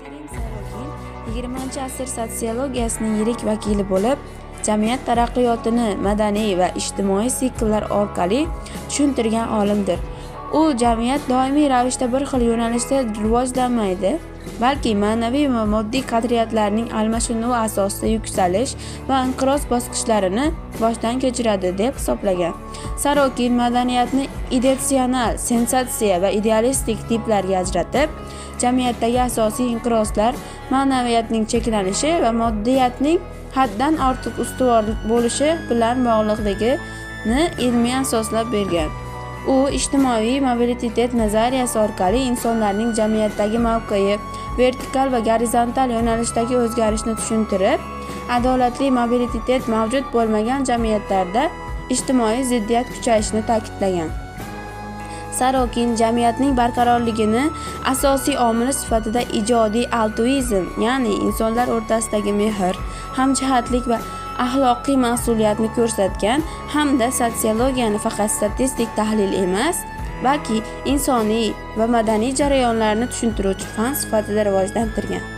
Karim Sarokin 20-asr sotsiologiyasining yirik vakili bo'lib, jamiyat taraqqiyotini madaniy va ijtimoiy sikllar orqali tushuntirgan olimdir. U jamiyat doimiy ravishda bir xil yo'nalishda rivojlanmaydi, balki ma'naviy va moddiy qadriyatlarning almashinuvi asosida yuksalish va inqiroz bosqichlarini boshdan kechiradi deb hisoblagan. Sarokin madaniyatni irratsional, sensatsiya va idealistik tiplarga ajratib, jamiyatdagi asosiy inqirozlar ma'naviyatning cheklanishi va moddiyatning haddan ortiq ustuvor bo'lishi bilan bog'liqligini ilmiy asoslab bergan. U ijtimoiy mobilitet nazariyasi orqali insonlarning jamiyatdagi mavqei, vertikal va gorizontal yo'nalishdagi o'zgarishni tushuntirib, adolatli mobilitet mavjud bo'lmagan jamiyatlarda ijtimoiy ziddiyat kuchayishini ta'kidlagan. Sarokin jamiyatning barqarorligini asosiy omili sifatida ijodiy altruizm, ya'ni insonlar o'rtasidagi mehr, hamjihatlik va axloqiy mas'uliyatni ko'rsatgan hamda sotsiologiyani faqat statistik tahlil emas, balki insoniy va madaniy jarayonlarni tushuntiruvchi fan sifatida rivojlantirgan.